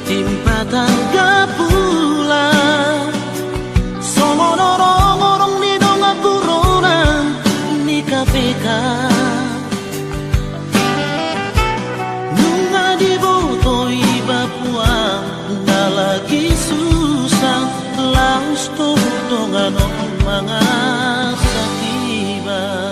ditimpa tangga pula. Somo norong ni donga corona ni KPK. Nunga di boto iba puang na lagi susah laus to donga no mga sakiba.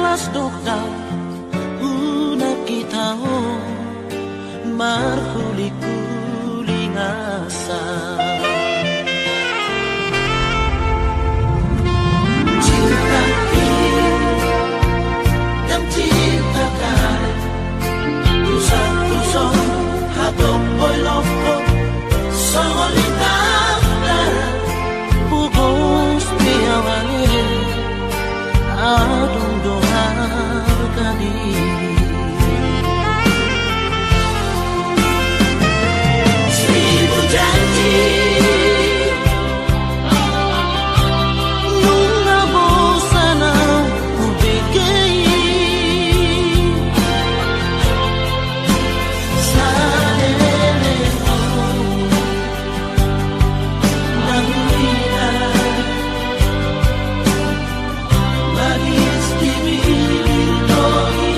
masdok daw una kita marhuli-huli ngasa cinta ini dan cinta kare tusang-tusang hatong boy loko solidar pugos piawali adong doharkani seribu janji nunga bosan aku bikin saleleko dan lidah manis di bibir doi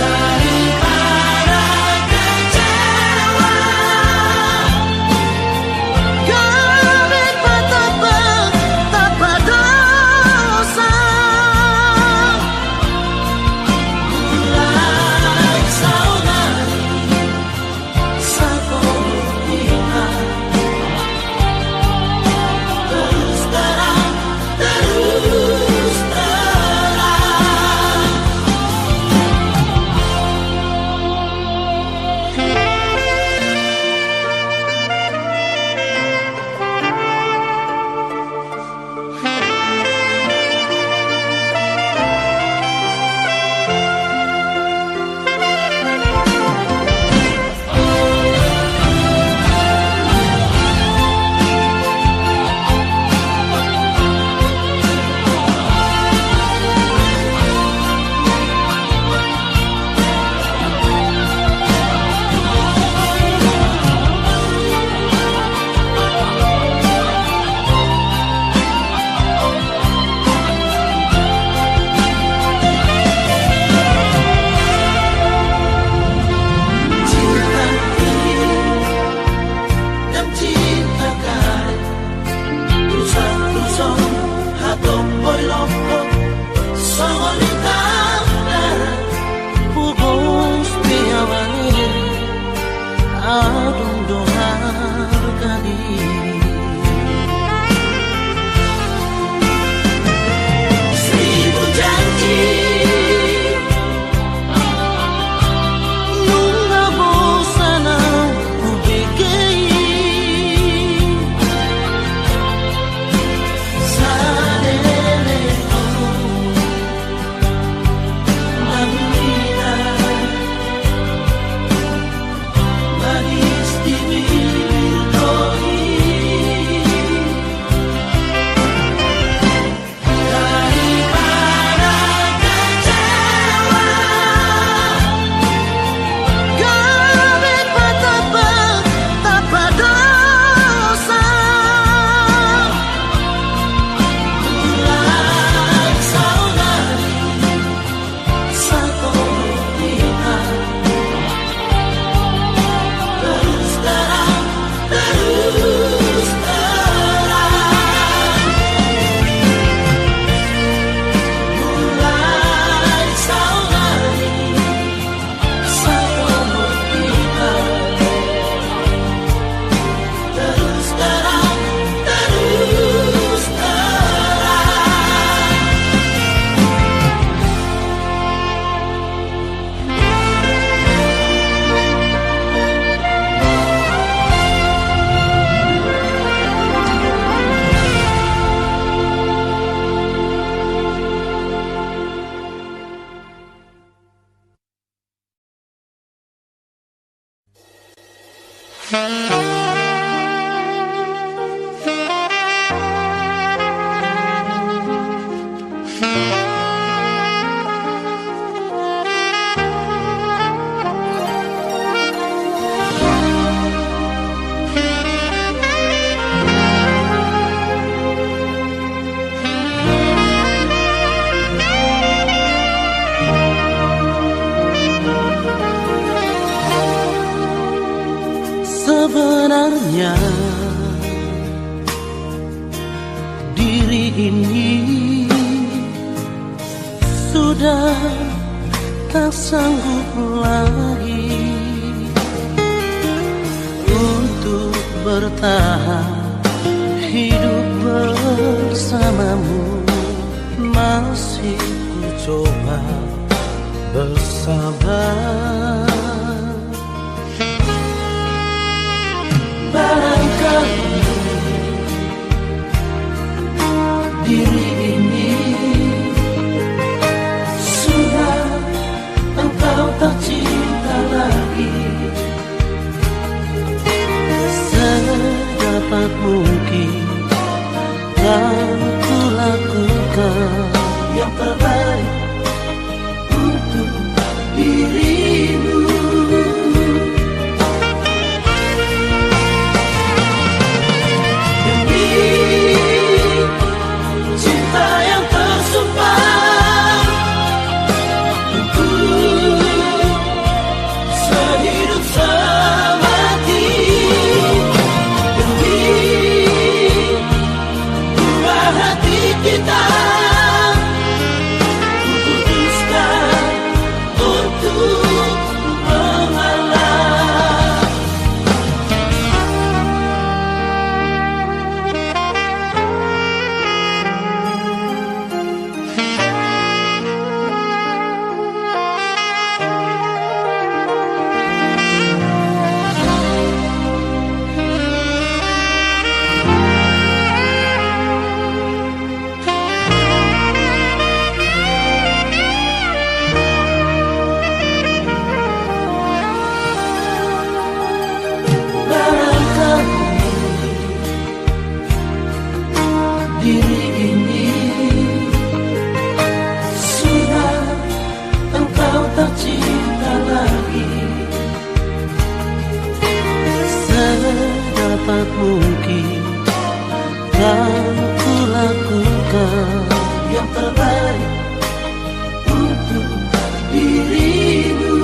daripada kecewa kami tak berdosa mulai saudari satu kita terus terang cinta ini dan cinta kare tusang-tusang hatong boy loko solidar pugos piawali adong doharkani seribu janji nunga bosan aku bikin saleleko dan lidah manis di bibir doi daripada kecewa kami tak berdosa mulai saudari satu kita terus terang mulai saudari satu kita terus terang ini sudah tak sanggup lagi untuk bertahan hidup bersamamu. Masih ku coba bersabar. Barangkali diri ini sudah engkau tak cinta lagi. Sedapat mungkin kan ku lakukan yang terbaik untuk dirimu. Diri ini sudah engkau tak cinta lagi. Sedapat mungkin kan ku lakukan yang terbaik untuk dirimu.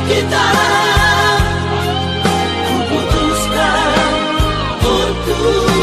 Kita kuputuskan untuk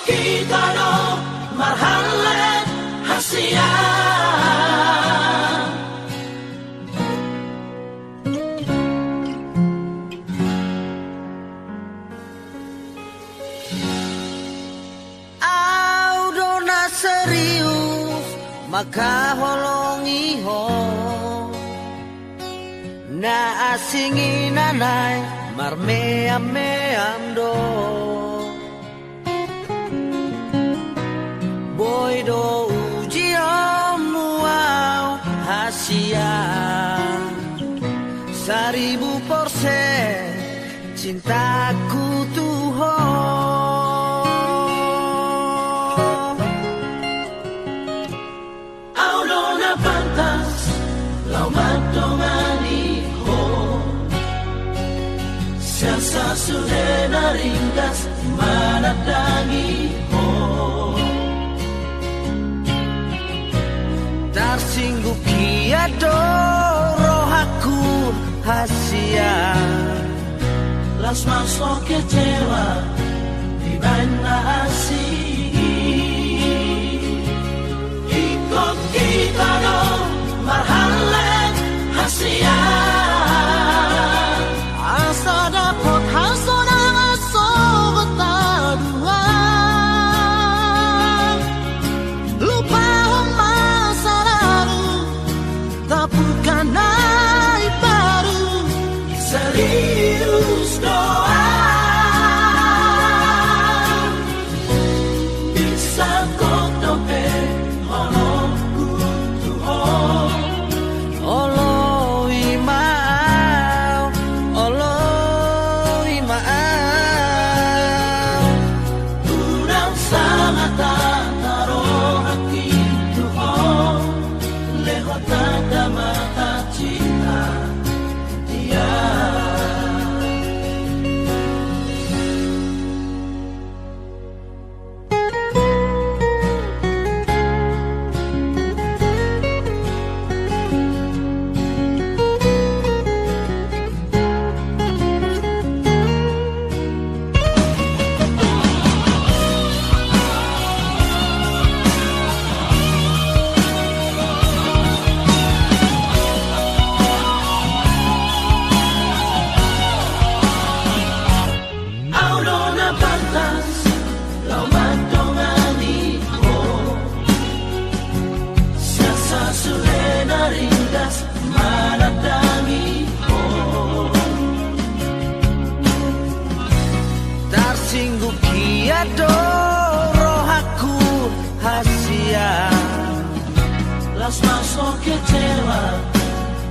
kita no marhalet hasia. Audona serius maka holongi ho na asingi nanay marmeam meam do boy do ujiam muau hasia 1000% cintaku Tuhan. Aulona pantas lau matomani ho siasa sudah ringkas manadangi ho tarsinggup kiado rohaku hasia las masuk kecewa di mana asih ikut kita dong marhalet hasia asa dapat hasona aso betaduan lupa masa lalu tak bukan naik baru serius doa bisa kau dope holongku Tuhan. Oloi maau Kurang sangat taruh hati Tuhan lewat tanda mata cinta dia. Aulona pantas lau matomani ho siasa sulena ringkas manadangi ho tarsinggup kiado rohaku hasia las masuk kecewa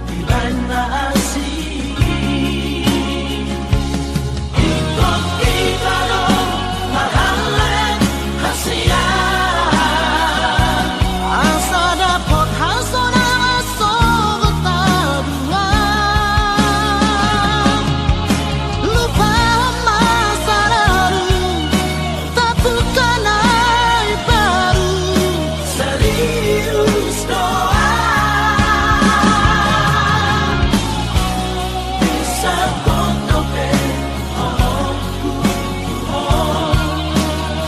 di mana asih ikut kita dong marhalet hasia asa dapat hasona aso betaduan lupa masa lalu tak bukan naik baru serius doa bisa kau dope holongku Tuhan.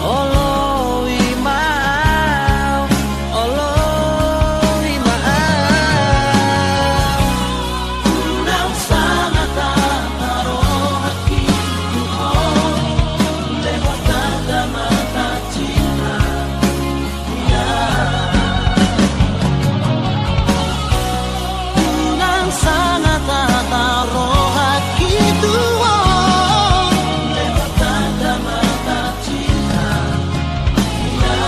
oloi maau Kurang sangat taruh hati Tuhan lewat tanda mata cinta dia. Kurang sangat taruh hati Tuhan lewat tanda mata cinta dia.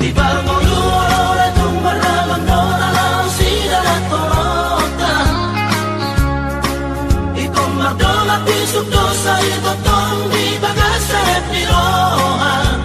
Di barmolu oleh tumbar dalam dona lau sidarat torotan Ito mardona pisuk dosa ito tong di bagas sarap ni rohan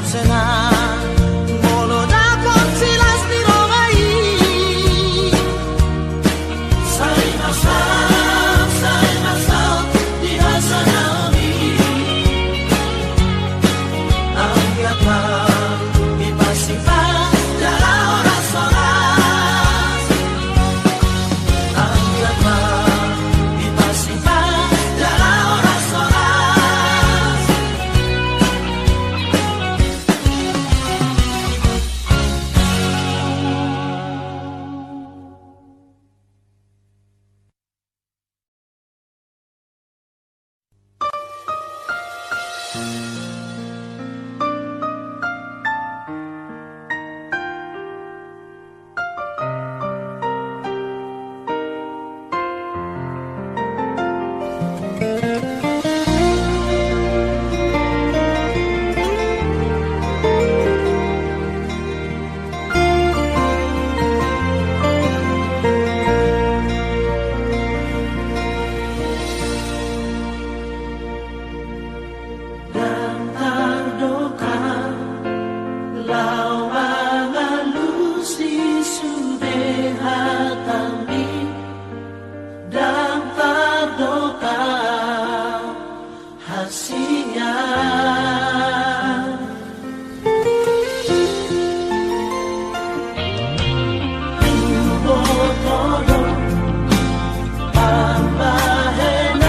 senang Bolo dapat silas di rogai Sai masal di hasa nabi Anggaplah ipasipan dalam oras-oras Anggaplah ipasipan dalam oras-oras Dan terdoka lawan halus di sude hatami Dan terdoka hasilnya Botodo Pambahenak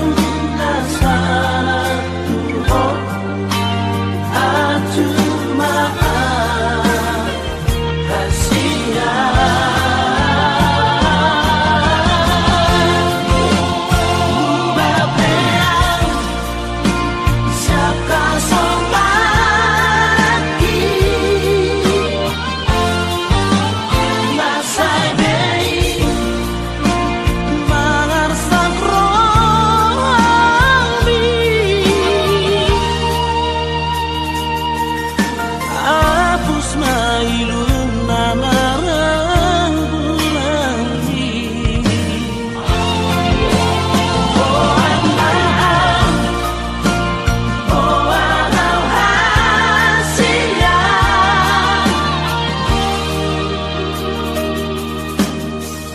unasara Tuhan Acumaan hasilnya Bapean siapa sombaki Masai bei Mangarsak rohani Apus mailun namarang bulangi Walau hasilnya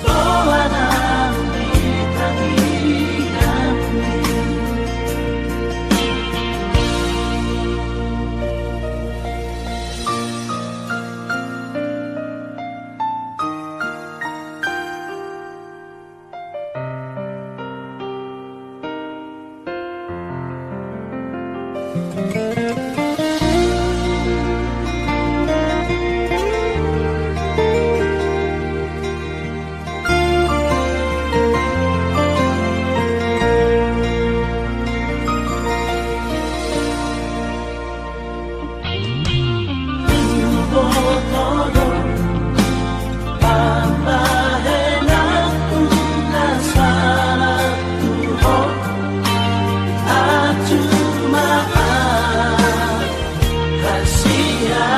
Walau Botodo Pambahenak unasara Tuhan Acumaan hasilnya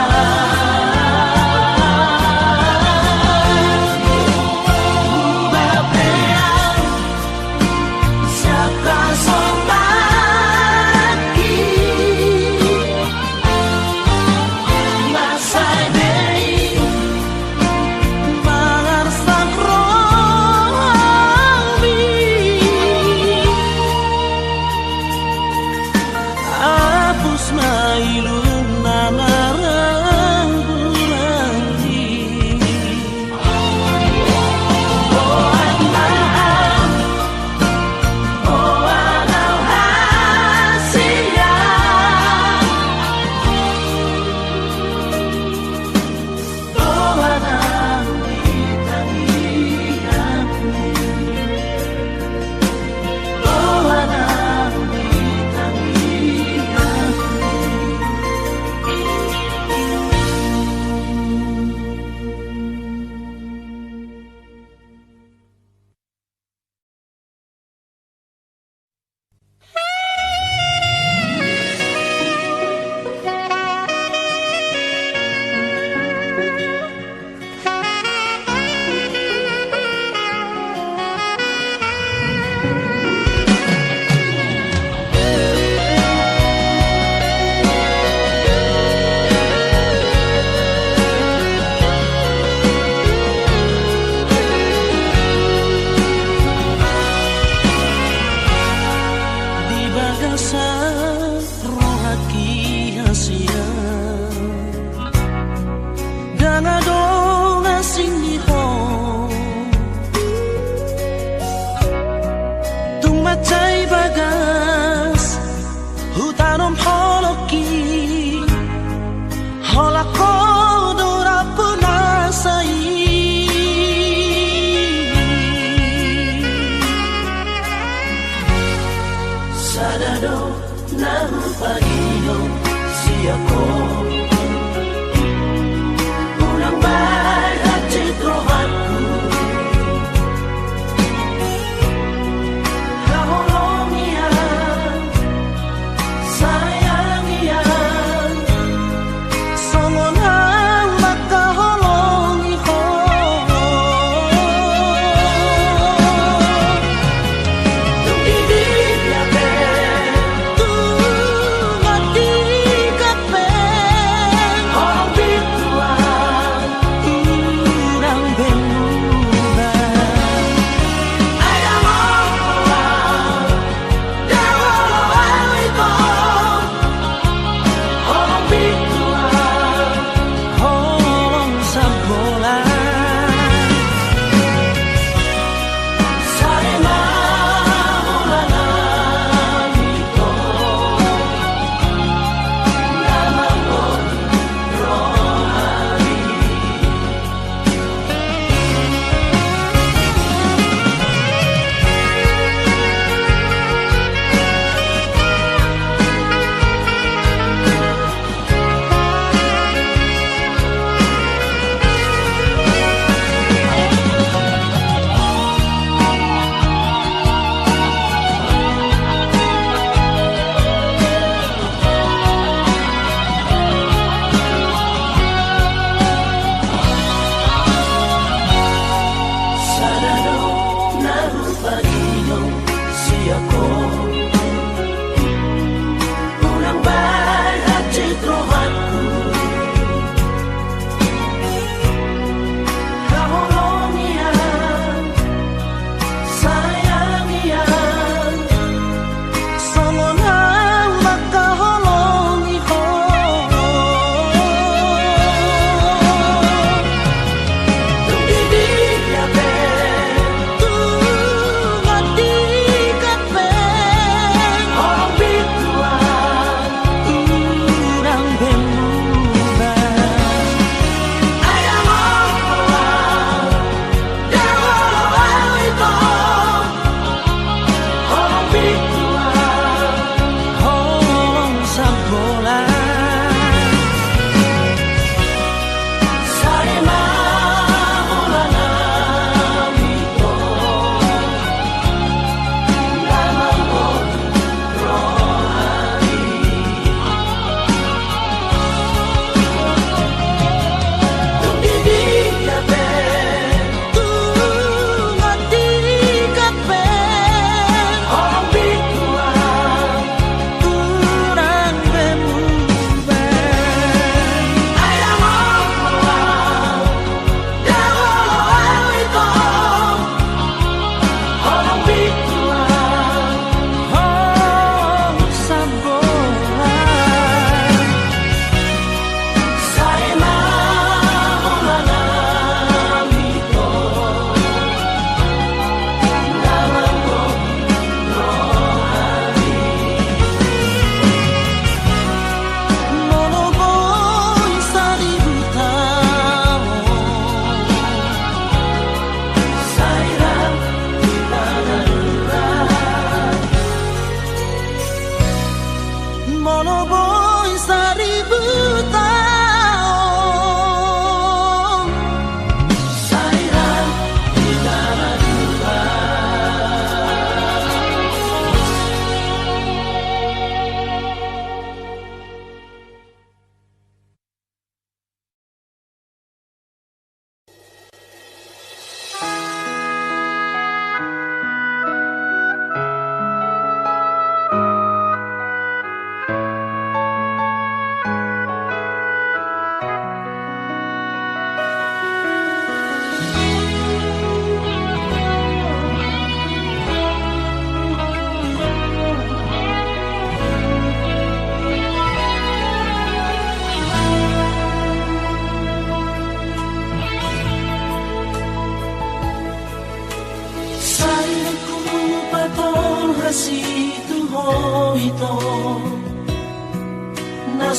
Bapean siapa sombaki Masai bei Mangarsak rohani Apus mailun namarang bulangi Walau hasilnya Walau ditangian Walau ditangian bahagia dengan doa sinihong tung macay bagas hutanom holoki holako dora punasai sadado nahu pagino siako unang bahat citrohanku hahulong iyan sayang iyan songon ang makaholong iho tung ibig yabe tumati kapeng orang bituan urang bemuban ayam orang dewolo awito orang bituan holong sa bola saya mahulangan itu namamu rohani sadado nahu pagino siako unang bahat citrohanku hahulong iyan sayang iyan songon ang makaholong iho tung ibig yabe tumati kapeng orang bituan urang bemuban ayam orang dewolo awito orang bituan holong sa bola saya mahulangan itu namamu rohani tung ibig yabe tumati kapeng orang bituan urang bemuban ayam orang dewolo awito orang bituan holong sa bola saya mahulangan itu namamu rohani Monoboy seribu tahun sayang pangaluran Monoboy seribu tahun sayang pangaluran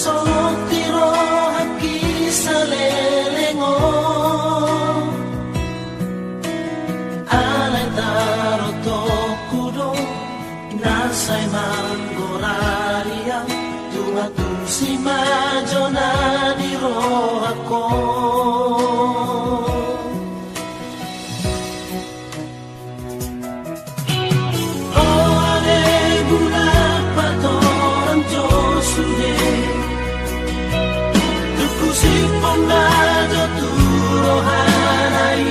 solok tiro haki sa lelengo alay taro to kudo nasay manggorariya tunga si majo na diro ako Majo turo hanai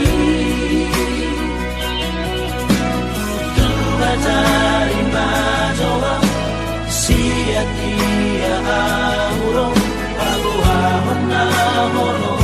Tuba jari majo wa Sia kia amuro Pago aman na moro